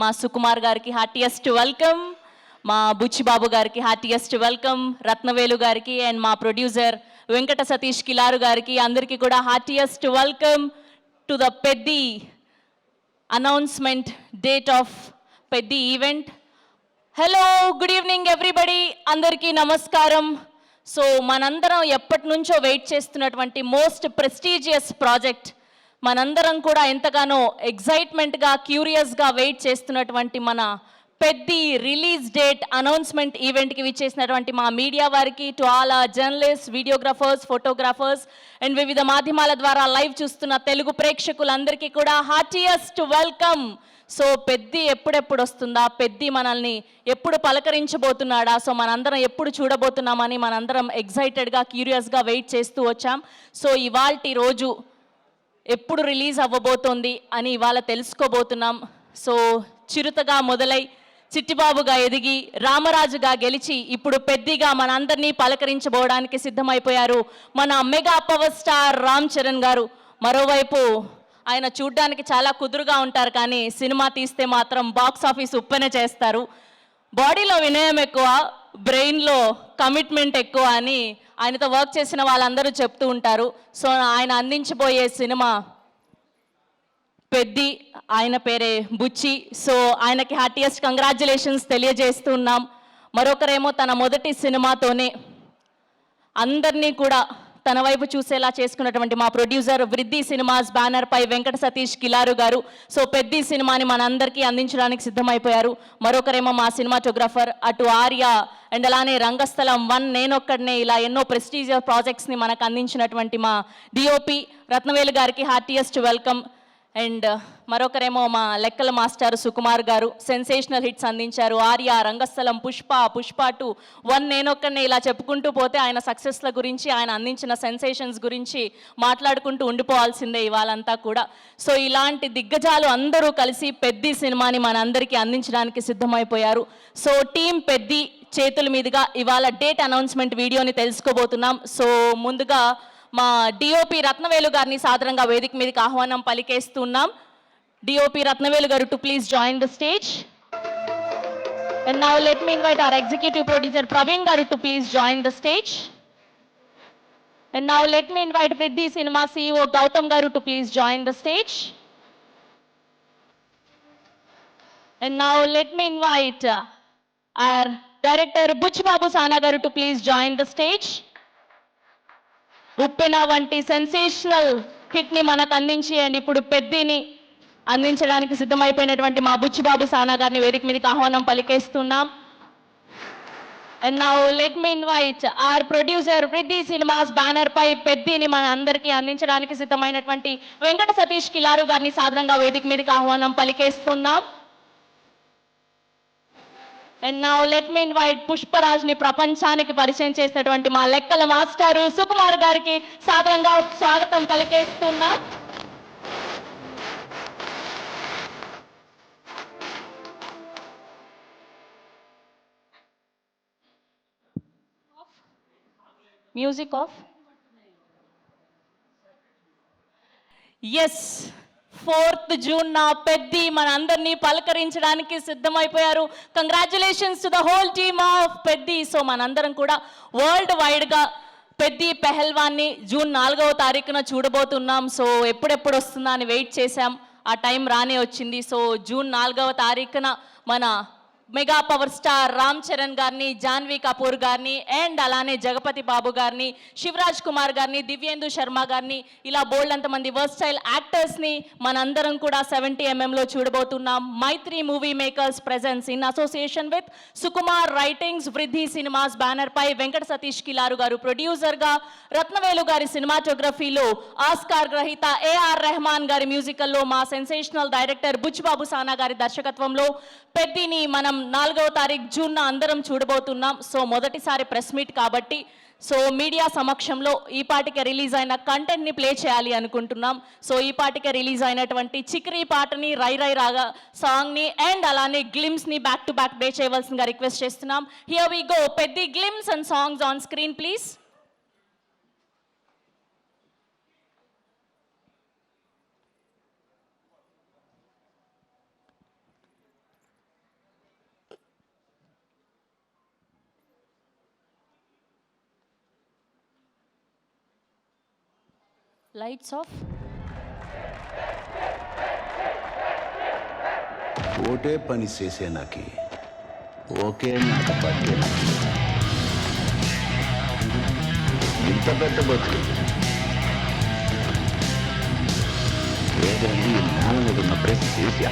మా సుకుమార్ గారికి heartiest welcome, మా బుచ్చిబాబు గారికి హార్టియెస్ట్ వెల్కమ్, రత్నవేలు గారికి అండ్ మా ప్రొడ్యూసర్ వెంకట సతీష్ కిలారు గారికి అందరికీ కూడా heartiest welcome to the Peddi announcement date of Peddi event. Hello, good evening everybody, అందరికీ నమస్కారం. సో మనందరం ఎప్పటి నుంచో వెయిట్ చేస్తున్నటువంటి మోస్ట్ ప్రెస్టీజియస్ ప్రాజెక్ట్, మనందరం కూడా ఎంతగానో ఎగ్జైట్మెంట్గా క్యూరియస్గా వెయిట్ చేస్తున్నటువంటి మన పెద్ది రిలీజ్ డేట్ అనౌన్స్మెంట్ ఈవెంట్కి విచ్చేసినటువంటి మా మీడియా వారికి, to all journalist, videographers, photographers and వివిధ మాధ్యమాల ద్వారా లైవ్ చూస్తున్న తెలుగు ప్రేక్షకులందరికీ కూడా హార్టియెస్ట్ వెల్కమ్. సో పెద్ది ఎప్పుడెప్పుడు వస్తుందా, పెద్ది మనల్ని ఎప్పుడు పలకరించబోతున్నాడా, సో మనందరం ఎప్పుడు చూడబోతున్నామని మనందరం ఎగ్జైటెడ్గా క్యూరియస్గా వెయిట్ చేస్తూ వచ్చాం. సో ఇవాల్టి రోజు ఎప్పుడు రిలీజ్ అవ్వబోతోంది అని ఇవాళ తెలుసుకోబోతున్నాం. సో చిరుతగా మొదలై చిట్టిబాబుగా ఎదిగి రామరాజుగా గెలిచి ఇప్పుడు పెద్దిగా మనందరినీ పలకరించబోవడానికి సిద్ధమైపోయారు మన mega power star Ram Charan గారు. మరోవైపు ఆయన చూడ్డానికి చాలా కుదురుగా ఉంటారు, కానీ సినిమా తీస్తే మాత్రం బాక్స్ ఆఫీస్ ఉప్పెన చేస్తారు. బాడీలో వినయం ఎక్కువ, బ్రెయిన్లో కమిట్మెంట్ ఎక్కువ అని ఆయనతో వర్క్ చేసిన వాళ్ళందరూ చెప్తూ ఉంటారు. సో ఆయన అందించబోయే సినిమా పెద్ది, ఆయన పేరే బుచ్చి. సో ఆయనకి హార్టియెస్ట్ కంగ్రాచ్యులేషన్స్ తెలియజేస్తున్నాం. మరొకరేమో తన మొదటి సినిమాతోనే అందరినీ కూడా తన వైపు చూసేలా చేసుకున్నటువంటి మా ప్రొడ్యూసర్ వృద్ధి సినిమాస్ బ్యానర్ పై వెంకట సతీష్ కిలారు గారు. సో పెద్ది సినిమాని మనందరికీ అందించడానికి సిద్ధమైపోయారు. మరొకరేమో మా సినిమాటోగ్రాఫర్ అటు ఆర్య అండ్ అలానే రంగస్థలం 1, నేనొక్కడనే, ఇలా ఎన్నో ప్రెస్టీజియస్ ప్రాజెక్ట్స్ని మనకు అందించినటువంటి మా డిఓపి రత్నవేలు గారికి హార్టియెస్ట్ వెల్కమ్. అండ్ మరొకరేమో మా లెక్కల మాస్టర్ సుకుమార్ గారు, సెన్సేషనల్ హిట్స్ అందించారు. ఆర్య, రంగస్థలం, పుష్ప 2, 1, నేనొక్కనే, ఇలా చెప్పుకుంటూ పోతే ఆయన సక్సెస్ల గురించి, ఆయన అందించిన సెన్సేషన్స్ గురించి మాట్లాడుకుంటూ ఉండిపోవాల్సిందే ఇవాళంతా కూడా. సో ఇలాంటి దిగ్గజాలు అందరూ కలిసి పెద్ది సినిమాని మనందరికీ అందించడానికి సిద్ధమైపోయారు. సో టీం పెద్ది చేతుల మీదుగా ఇవాళ డేట్ అనౌన్స్మెంట్ వీడియోని తెలుసుకోబోతున్నాం. సో ముందుగా మా డిఓపి రత్నవేలు గారిని సాదరంగా వేదిక మీదకి ఆహ్వానం పలికేస్తున్నాం. డిఓపి రత్నవేలు గారు to please join the stage. And now let me invite our executive producer Praveen గారు to please join the stage. And now let me invite Peddi cinema CEO Gautam గారు to please join the stage. And now let me invite our director Buchibabu Sana గారు to please join the stage. Uppena వంటి sensational hit ని మనకు అందించి and ఇప్పుడు పెద్దిని అందించడానికి సిద్ధమైపోయినటువంటి మా బుచ్చిబాబు సానా గారిని వేదిక మీదకి ఆహ్వానం పలికేస్తున్నాం. And now let me invite our producer Vriddhi Cinemas banner పై పెద్దిని మన అందరికీ అందించడానికి సిద్ధమైనటువంటి వెంకట సతీష్ కిలారు గారిని సాధారణంగా వేదిక మీదకి ఆహ్వానం పలికేస్తున్నాం. And now let me invite పుష్పరాజ్ని ప్రపంచానికి పరిచయం చేసినటువంటి మా లెక్కల మాస్టారు సుకుమార్ గారికి సాధారణంగా స్వాగతం పలికేస్తున్నాం. Music off. Yes, 4th June నా పెద్ది మన అందరినీ పలకరించడానికి సిద్ధమైపోయారు. Congratulations to the whole team of Peddi. So మనందరం కూడా వరల్డ్ వైడ్గా పెద్ది పెహల్వాన్ని జూన్ 4వ తారీఖున చూడబోతున్నాం. సో ఎప్పుడెప్పుడు వస్తుందా అని వెయిట్ చేశాం, ఆ టైం రానే వచ్చింది. సో జూన్ 4వ తారీఖున మన mega power star Ram Charan గారిని, జాన్వీ కపూర్ గారిని అండ్ అలానే జగపతి బాబు గారిని, శివరాజ్ కుమార్ గారిని, దివ్యేందు శర్మ గారిని, ఇలా బోల్డ్ అంతమంది వర్స్టైల్ యాక్టర్స్ని మనందరం కూడా 70mm చూడబోతున్నాం. Mythri movie makers presents in association with Sukumar writings, Vriddhi Cinemas banner పై వెంకట సతీష్ కిలారు గారు ప్రొడ్యూసర్గా, రత్నవేలు గారి సినిమాటోగ్రఫీలో, ఆస్కార్ గ్రహీత ఏఆర్ రెహమాన్ గారి మ్యూజికల్లో మా సెన్సేషనల్ డైరెక్టర్ బుచ్చిబాబు సానా గారి దర్శకత్వంలో పెద్దిని మనం 4వ తారీఖు జూన్ అందరం చూడబోతున్నాం. సో మొదటిసారి ప్రెస్ మీట్ కాబట్టి సో మీడియా సమక్షంలో ఈ పాటికే రిలీజ్ అయిన కంటెంట్ని ప్లే చేయాలి అనుకుంటున్నాం. సో ఈ పాటికే రిలీజ్ అయినటువంటి చిక్రీ పాటని, రై రై రాగా సాంగ్ని అండ్ అలానే గ్లిమ్స్ని బ్యాక్ టు బ్యాక్ ప్లే చేయవలసిందిగా రిక్వెస్ట్ చేస్తున్నాం. Here we go, Peddi glimpse and songs on screen please. Lights off. ఒకటే పని చేసే నాకి ఒకే మాట పట్టే నాకి ఇంత పెద్ద బతులు ఏదండి నేల మీద ఉన్న ప్రెస్ చేసి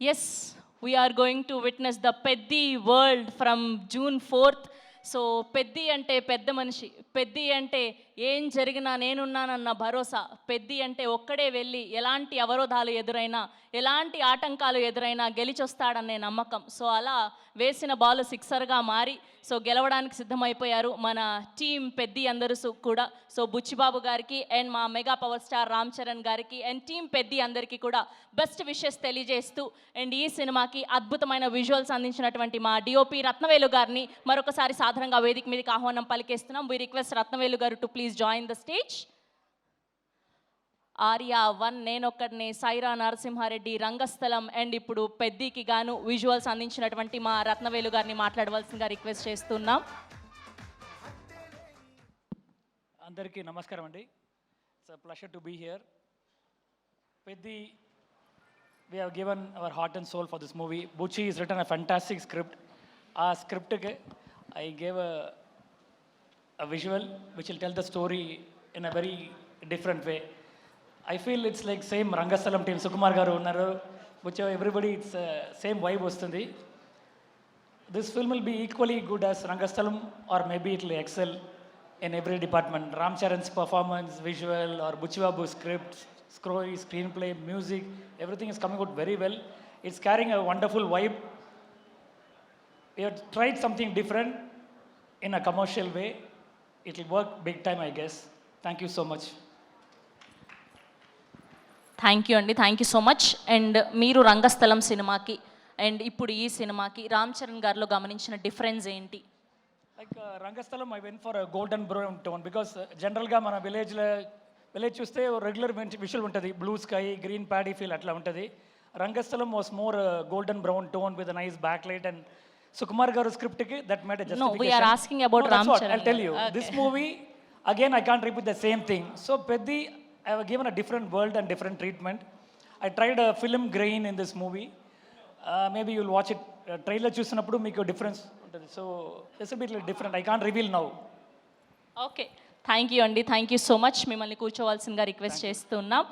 Yes, we are going to witness the Peddi world from June 4th. So Peddi అంటే పెద్ద మనిషి, పెద్ది అంటే ఏం జరిగినా నేనున్నానన్న భరోసా, పెద్ది అంటే ఒక్కడే వెళ్ళి ఎలాంటి అవరోధాలు ఎదురైనా ఎలాంటి ఆటంకాలు ఎదురైనా గెలిచొస్తాడనే నమ్మకం. సో అలా వేసిన బాల్ సిక్సర్గా మారి సో గెలవడానికి సిద్ధమైపోయారు మన టీం పెద్ది అందరూ కూడా. సో బుచ్చిబాబు గారికి అండ్ మా mega power star Ram Charan గారికి అండ్ టీం పెద్ది అందరికీ కూడా బెస్ట్ విషెస్ తెలియజేస్తూ అండ్ ఈ సినిమాకి అద్భుతమైన విజువల్స్ అందించినటువంటి మా డిఓపి రత్నవేలు గారిని మరొకసారి సాధారణంగా వేదిక మీదకి ఆహ్వానం పలికేస్తున్నాం. వి రిక్వెస్ట్ రత్నవేలు గారు to please join the stage. Arya 1, నేనొక్కడినే, సైరా నరసింహారెడ్డి, రంగస్థలం అండ్ ఇప్పుడు పెద్దికి గాను విజువల్స్ అందించినటువంటి మా రత్నవేలు గారిని మాట్లాడవలసిందిగా రిక్వెస్ట్ చేస్తున్నాం. అందరికీ నమస్కారం అండి. It's a pleasure to be here. Peddi, we have given our heart and soul for this movie. Bucci has written a fantastic script. ఆ స్క్రిప్ట్కి I gave a visual which will tell the story in a very different way. I feel it's like same Rangasthalam team, Sukumar గారు ఉన్నారు, which everybody it's same vibe వస్తుంది. This film will be equally good as Rangasthalam or maybe it will excel in every department. Ram Charan's performance, visual or Buchibabu script, story, screenplay, music, everything is coming out very well. It's carrying a wonderful vibe. We have tried something different in a commercial way. It will work big time, I guess. Thank you so much. Thank you అండి, thank you so much. And మీరు రంగస్థలం సినిమాకి and ఇప్పుడు ఈ సినిమాకి రామ్ చరణ్ గారిలో గమనించిన difference ఏంటి? Like Rangasthalam I went for a golden brown tone because జనరల్గా మన విలేజ్ చూస్తే రెగ్యులర్ విజువల్ ఉంటుంది, blue sky, green paddy feel అట్లా ఉంటుంది. Rangasthalam was more golden brown tone with nice back light and Sukumar garu స్క్రిప్ట్కి that made a No, we are asking about Ram Charan. I'll tell you. Okay. This movie, again, I can't repeat the same thing. So, Peddi, I have given a different world and different treatment. I tried a film grain in this movie. Maybe you'll watch it. Trailer చూసినప్పుడు మీకు difference ఉంటుంది. So, it's a bit different. I can't reveal now. Okay, thank you అండి, thank you so much. మిమ్మల్ని కూర్చోవాల్సిందిగా request చేస్తున్నాం.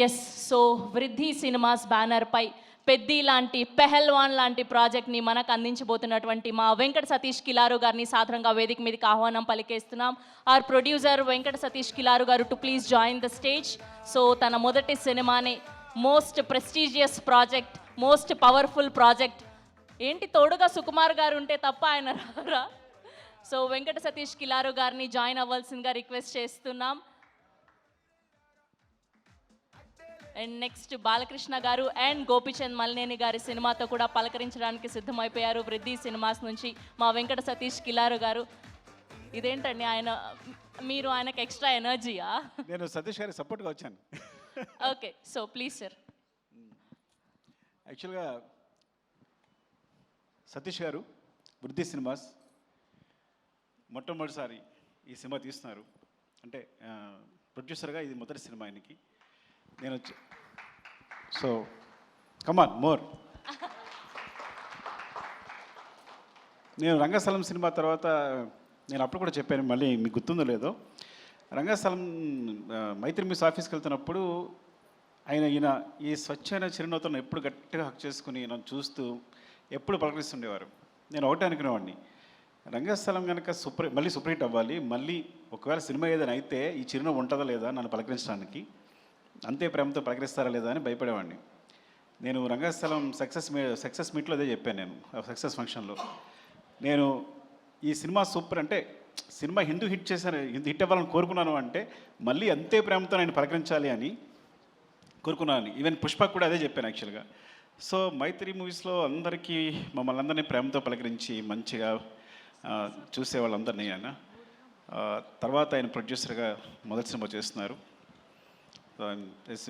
Yes, so వృద్ధి cinemas బ్యానర్పై పెద్ది లాంటి పెహల్వాన్ లాంటి ప్రాజెక్ట్ని మనకు అందించబోతున్నటువంటి మా వెంకట సతీష్ కిలారు గారిని సాధారణంగా వేదిక మీదకి ఆహ్వానం పలికేస్తున్నాం. ఆర్ ప్రొడ్యూసర్ వెంకట సతీష్ కిలారు గారు to please join the stage. So తన మొదటి సినిమాని most prestigious project, most powerful project, ఏంటి తోడుగా సుకుమార్ గారు ఉంటే తప్ప ఆయన రారా. సో వెంకట సతీష్ కిలారు గారిని జాయిన్ అవ్వాల్సిందిగా రిక్వెస్ట్ చేస్తున్నాం. అండ్ నెక్స్ట్ బాలకృష్ణ గారు అండ్ గోపిచంద్ మల్నేని గారి సినిమాతో కూడా పలకరించడానికి సిద్ధమైపోయారు వృద్ధి సినిమాస్ నుంచి మా వెంకట సతీష్ కిలారు గారు. ఇదేంటండి మీరు ఆయనకు ఎక్స్ట్రా ఎనర్జీయా? నేను సతీష్ గారి సపోర్ట్గా వచ్చాను. Okay, so please sir. యాక్చువల్గా సతీష్ గారు వృద్ధి సినిమాస్ మొట్టమొదటిసారి ఈ సినిమా తీస్తున్నారు. అంటే ప్రొడ్యూసర్గా ఇది మొదటి సినిమా ఆయనకి. నేను సో కమాన్ మోర్. నేను రంగస్థలం సినిమా తర్వాత నేను అప్పుడు కూడా చెప్పాను, మళ్ళీ మీకు గుర్తుందో లేదో, రంగస్థలం మైత్రి మిస్ ఆఫీస్కి వెళ్తున్నప్పుడు ఈయన ఈ స్వచ్ఛమైన చిరునవ్వుతో ఎప్పుడు గట్టిగా హక్ చేసుకుని నన్ను చూస్తూ ఎప్పుడు పలకరిస్తుండేవారు. నేను ఒకటే అనుకునేవాడిని, రంగస్థలం కనుక మళ్ళీ సూపర్ హిట్ అవ్వాలి, మళ్ళీ ఒకవేళ సినిమా ఏదైనా అయితే ఈ చిరునవ్వు ఉంటుందా లేదా నన్ను పలకరించడానికి, అంతే ప్రేమతో పలకరిస్తారా లేదా అని భయపడేవాడిని. నేను రంగస్థలం సక్సెస్ మీట్లో అదే చెప్పాను. నేను సక్సెస్ ఫంక్షన్లో నేను ఈ సినిమా సూపర్ అంటే సినిమా హిట్ అవ్వాలని కోరుకున్నాను, అంటే మళ్ళీ అంతే ప్రేమతో నేను పలకరించాలి అని కోరుకున్నాను. ఈవెన్ పుష్పకు కూడా అదే చెప్పాను యాక్చువల్గా. సో మైత్రి మూవీస్లో అందరికీ మమ్మల్ని అందరినీ ప్రేమతో పలకరించి మంచిగా చూసేవాళ్ళందరినీ ఆయన తర్వాత ఆయన ప్రొడ్యూసర్గా మొదటి సినిమా చేస్తున్నారు.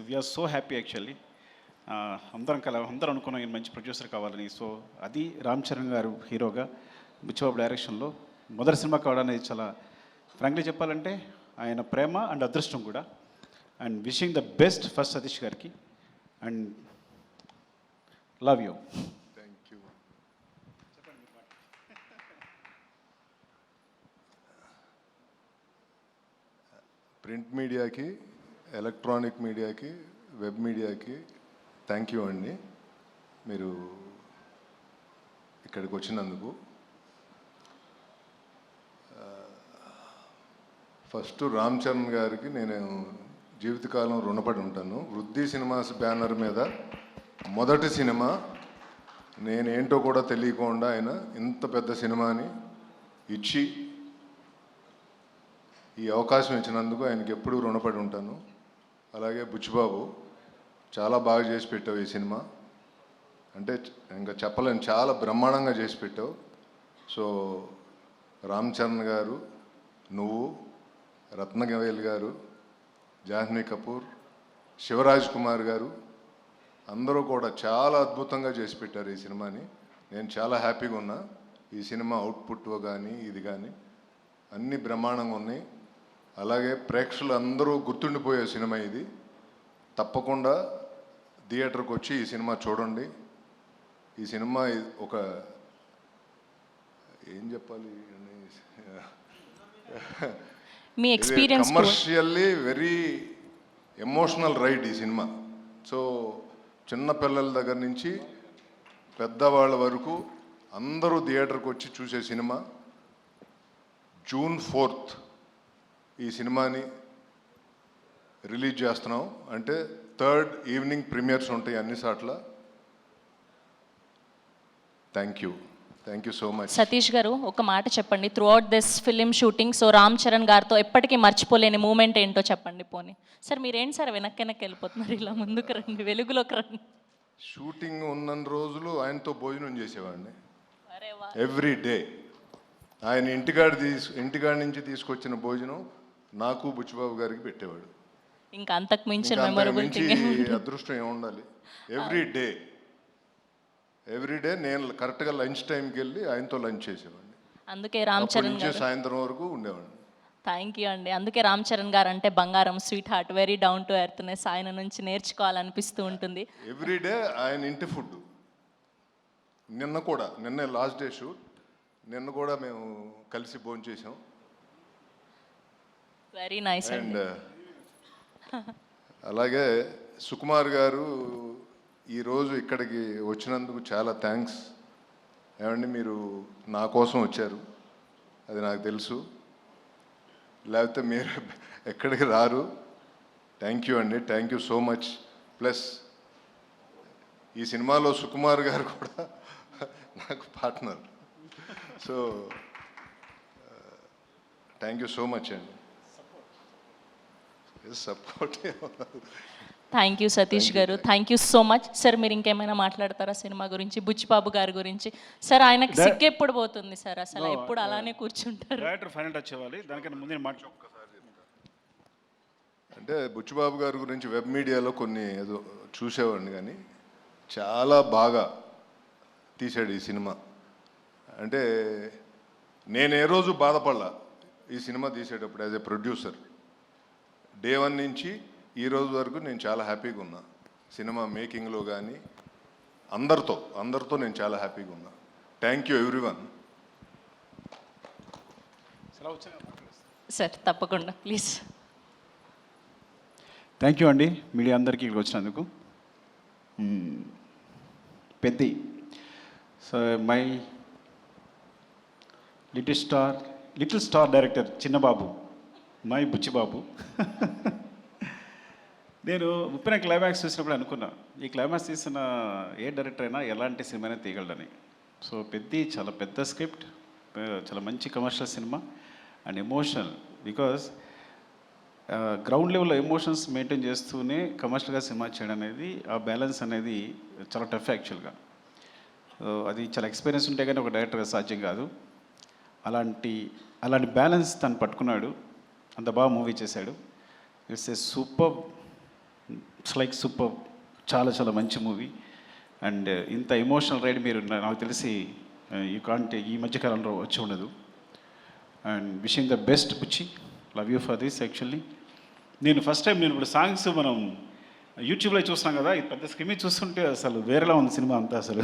We're so happy actually. అందరం అనుకున్నాం ఈయన మంచి ప్రొడ్యూసర్ కావాలని. సో అది రామ్ చరణ్ గారు హీరోగా బుచ్చిబాబు డైరెక్షన్లో మొదటి సినిమా కావడం అనేది చాలా ఫ్రాంక్లీ చెప్పాలంటే ఆయన ప్రేమ అండ్ అదృష్టం కూడా. And wishing the best first Satish గారికి and love you. Thank you. Print మీడియాకి, ఎలక్ట్రానిక్ మీడియాకి, వెబ్ మీడియాకి థ్యాంక్ యూ అండి. మీరు ఇక్కడికి వచ్చినందుకు. ఫస్ట్ రామ్ చరణ్ గారికి నేను జీవితకాలం రుణపడి ఉంటాను. వృద్ధి సినిమాస్ బ్యానర్ మీద మొదటి సినిమా నేనేంటో కూడా తెలియకుండా ఆయన ఇంత పెద్ద సినిమాని ఇచ్చి ఈ అవకాశం ఇచ్చినందుకు ఆయనకి ఎప్పుడూ రుణపడి ఉంటాను. అలాగే బుచ్చిబాబు చాలా బాగా చేసి పెట్టావు ఈ సినిమా. అంటే ఇంకా చెప్పలేను, చాలా బ్రహ్మాండంగా చేసి పెట్టావు. సో రామ్ చరణ్ గారు, నువ్వు, రత్నగవేల్ గారు, జాహ్నవి కపూర్, శివరాజ్ కుమార్ గారు అందరూ కూడా చాలా అద్భుతంగా చేసి పెట్టారు ఈ సినిమాని. నేను చాలా హ్యాపీగా ఉన్నా. ఈ సినిమా అవుట్పుట్ కానీ ఇది కానీ అన్నీ బ్రహ్మాండంగా ఉన్నాయి. అలాగే ప్రేక్షకులు అందరూ గుర్తుండిపోయే సినిమా ఇది. తప్పకుండా థియేటర్కి వచ్చి ఈ సినిమా చూడండి. ఈ సినిమా ఒక ఏం చెప్పాలి, మీ experience commercially very emotional ride ఈ సినిమా. సో చిన్న పిల్లల దగ్గర నుంచి పెద్దవాళ్ళ వరకు అందరూ థియేటర్కి వచ్చి చూసే సినిమా. June 4th ఈ సినిమాని రిలీజ్ చేస్తున్నాం. అంటే 3rd ఈవినింగ్ ప్రీమియర్స్ ఉంటాయి అన్ని సార్ల. Thank you so much. Satish గారు ఒక మాట చెప్పండి, through out this film shooting so Ram Charan గారితో ఎప్పటికీ మర్చిపోలేని మూమెంట్ ఏంటో చెప్పండి. పోనీ సార్ మీరేంటి సార్ వెనక్కి వెళ్ళిపోతున్నారు, ఇలా ముందుకు రండి, వెలుగులోకి రండి. షూటింగ్ ఉన్న రోజులు ఆయనతో భోజనం చేసేవాడిని అరే వా. Every day. ఆయన ఇంటికాడ నుంచి తీసుకొచ్చిన భోజనం నాకు బుచ్చిబాబు గారికి పెట్టేవాడు. ఇంకా అంతకు మించిన ఇంకా అంతకు మెమరబుల్ మించి థింగ్. అదృష్టం ఏముండాలి. ఎవ్రీ డే నేను కరెక్ట్గా లంచ్ టైంకి వెళ్ళి ఆయనతో లంచ్ చేసేవాడిని. అందుకే రామ్ అప్పటి చరణ్ నుంచి గారు, సాయంత్రం వరకు ఉండేవాడిని. థ్యాంక్ యూ అండి. అందుకే రామ్ చరణ్ గారు అంటే బంగారం, sweet heart, very down to earthness, ఆయన నుంచి నేర్చుకోవాలనిపిస్తూ ఉంటుంది. ఎవ్రీ డే ఆయన ఇంటి ఫుడ్. నిన్న లాస్ట్ డే షూట్, నిన్న కూడా మేము కలిసి భోజనం చేసాం. వెరీ నైస్ అండ్ అండి. అలాగే సుకుమార్ గారు ఈరోజు ఇక్కడికి వచ్చినందుకు చాలా థ్యాంక్స్. ఏమండి మీరు నా కోసం వచ్చారు, అది నాకు తెలుసు, లేకపోతే మీరు ఎక్కడికి రారు. థ్యాంక్ యూ అండి, thank you so much. Plus ఈ సినిమాలో సుకుమార్ గారు కూడా నాకు partner. So thank you so much అండి. సపోర్ట్ థ్యాంక్ యూ సతీష్ గారు, thank you so much. Sir మీరు ఇంకేమైనా మాట్లాడతారా సినిమా గురించి, బుచ్చిబాబు గారి గురించి? సార్ ఆయనకి సిగ్గు ఎప్పుడు పోతుంది సార్, అసలు ఎప్పుడు అలానే కూర్చుంటారు? డైరెక్టర్ ఫైనల్ టచ్ ఇవ్వాలి, దానికన్నా ముందే అంటే బుచ్చిబాబు గారి గురించి వెబ్ మీడియాలో కొన్ని ఏదో చూసేవాడిని, కానీ చాలా బాగా తీశాడు ఈ సినిమా. అంటే నేను ఏ రోజు బాధపడలా ఈ సినిమా తీసేటప్పుడు. యాజ్ ఏ ప్రొడ్యూసర్ డే 1 నుంచి ఈ రోజు వరకు నేను చాలా హ్యాపీగా ఉన్నా. సినిమా మేకింగ్లో కానీ అందరితో నేను చాలా హ్యాపీగా ఉన్నా. Thank you everyone. సార్ తప్పకుండా ప్లీజ్. థ్యాంక్ యూ అండి మీడియా అందరికీ ఇక్కడికి వచ్చినందుకు. Peddi, so my little star director Chinnababu, my Buchibabu. నేను ఉప్పిన క్లైమాక్స్ చూసినప్పుడు అనుకున్నా, ఈ క్లైమాక్స్ తీసిన ఏ డైరెక్టర్ అయినా ఎలాంటి సినిమానే తీయగలడని. సో పెద్ది చాలా పెద్ద స్క్రిప్ట్, చాలా మంచి commercial cinema and emotional. Because ground లెవెల్లో ఎమోషన్స్ మెయింటైన్ చేస్తూనే కమర్షియల్గా సినిమా చేయడం అనేది, ఆ బ్యాలెన్స్ అనేది చాలా టఫ్ యాక్చువల్గా. అది చాలా ఎక్స్పీరియన్స్ ఉంటే కానీ ఒక డైరెక్టర్గా సాధ్యం కాదు. అలాంటి బ్యాలెన్స్ తను పట్టుకున్నాడు, అంత బాగా మూవీ చేశాడు. It's a super, it's like super, చాలా మంచి మూవీ. అండ్ ఇంత ఎమోషనల్ రైడ్ మీరు నాకు తెలిసి ఈ మధ్యకాలంలో వచ్చి ఉండదు. And wishing the best Buchi, love you for this. Actually నేను ఫస్ట్ టైం ఇప్పుడు సాంగ్స్ మనం యూట్యూబ్లో చూస్తున్నాం కదా, ఈ పెద్ద స్క్రీన్ చూస్తుంటే అసలు వేరేలా ఉంది సినిమా అంతా. అసలు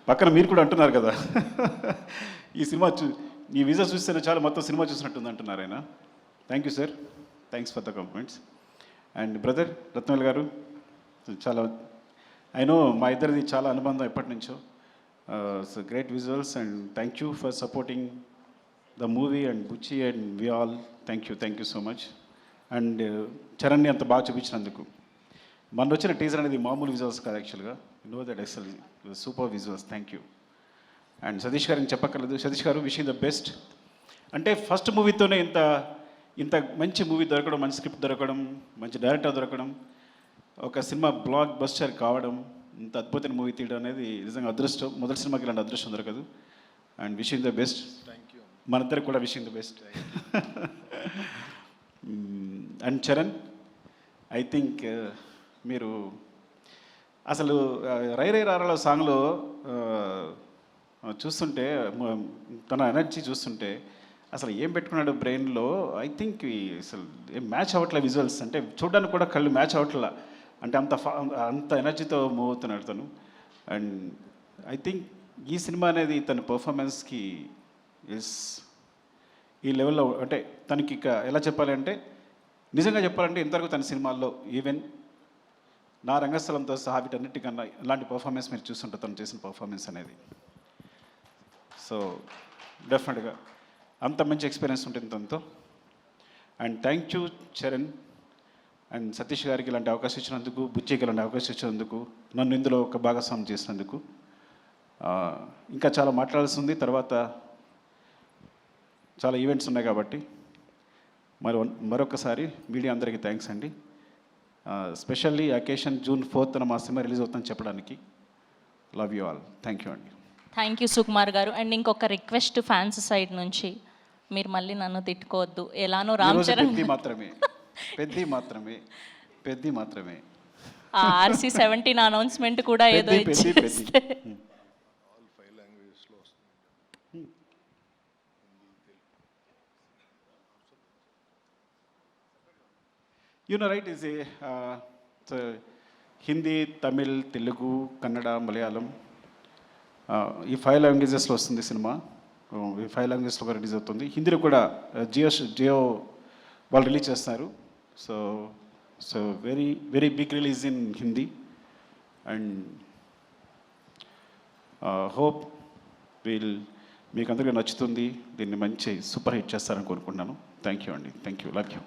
పక్కన మీరు కూడా అంటున్నారు కదా, ఈ విజువల్ చూస్తేనే చాలా మొత్తం సినిమా చూసినట్టుంది అంటున్నారు ఆయన. Thank you sir, thanks for the compliments. And brother Rathnavel గారు, చాలా ఐ నో మా ఇద్దరిది చాలా అనుబంధం ఎప్పటి నుంచో. So great visuals and thank you for supporting the movie and Buchi and we all thank you so much. And చరణ్ని అంత బాగా చూపించినందుకు. మన వచ్చిన టీజర్ అనేది మామూలు విజువల్స్ కాదు యాక్చువల్గా. No that excel super visuals. Thank you. And Satish గారిని చెప్పక్కర్లేదు. సతీష్ గారు విషింగ్ ద బెస్ట్. అంటే ఫస్ట్ మూవీతోనే ఇంత మంచి మూవీ దొరకడం, మంచి స్క్రిప్ట్ దొరకడం, మంచి డైరెక్టర్ దొరకడం, ఒక సినిమా బ్లాక్ బస్టర్ కావడం, ఇంత అద్భుతమైన మూవీ తీయడం అనేది నిజంగా అదృష్టం. మొదటి సినిమాకి ఇలాంటి అదృష్టం దొరకదు. And wishing the best. మనిద్దరికి కూడా wishing the best. And Charan, I think మీరు అసలు రై రై రారాలో సాంగ్లో చూస్తుంటే తన ఎనర్జీ చూస్తుంటే అసలు ఏం పెట్టుకున్నాడు బ్రెయిన్లో, ఐ థింక్ అసలు ఏం మ్యాచ్ అవ్వట్లే విజువల్స్. అంటే చూడడానికి కూడా కళ్ళు మ్యాచ్ అవ్వట్లా. అంటే అంత ఎనర్జీతో మూవ్ అవుతున్నాడు తను. అండ్ ఐ థింక్ ఈ సినిమా అనేది తన పర్ఫార్మెన్స్కి ఈ లెవెల్లో, అంటే తనకి ఇక ఎలా చెప్పాలి అంటే, నిజంగా చెప్పాలంటే ఇంతవరకు తన సినిమాల్లో ఈవెన్ నా రంగస్థలంతో సహా వీటన్నిటికన్నా ఇలాంటి పర్ఫార్మెన్స్ మీరు చూస్తుంటారు తను చేసిన పర్ఫార్మెన్స్ అనేది. సో డెఫినెట్గా అంత మంచి ఎక్స్పీరియన్స్ ఉంటుంది తనతో. And thank you Charan and Satish గారికి ఇలాంటి అవకాశం ఇచ్చినందుకు, బుచ్చికి ఇలాంటి అవకాశం ఇచ్చినందుకు, నన్ను ఇందులో ఒక భాగస్వామ్యం చేసినందుకు. ఇంకా చాలా మాట్లాడాల్సి ఉంది. తర్వాత చాలా ఈవెంట్స్ ఉన్నాయి కాబట్టి మరొకసారి మీడియా అందరికీ థ్యాంక్స్ అండి. స్పెషల్లీ అకేషన్ June 4th మా సినిమా రిలీజ్ అవుతుందని చెప్పడానికి. Love you all. Thank you అండి. థ్యాంక్ యూ సుకుమార్ గారు. అండ్ ఇంకొక రిక్వెస్ట్ ఫ్యాన్స్ సైడ్ నుంచి, మీరు మళ్ళీ నన్ను తిట్టుకోవద్దు. ఎలానో రామ్ చరణ్ పెద్ది మాత్రమే RC-17 అనౌన్స్మెంట్ కూడా ఏదో ఇచ్చేస్తే. You know, right, is so Hindi, Tamil, Telugu, Kannada, Malayalam ఈ 5 లాంగ్వేజెస్లో వస్తుంది సినిమా. ఈ 5 లాంగ్వేజెస్లో రిలీజ్ అవుతుంది. హిందీలో కూడా జియో వాళ్ళు రిలీజ్ చేస్తున్నారు. So very very big release in Hindi. And hope మీకు అందరికీ నచ్చుతుంది. దీన్ని మంచి సూపర్ హిట్ చేస్తారని కోరుకుంటున్నాను. థ్యాంక్ యూ అండి. Thank you. Love you.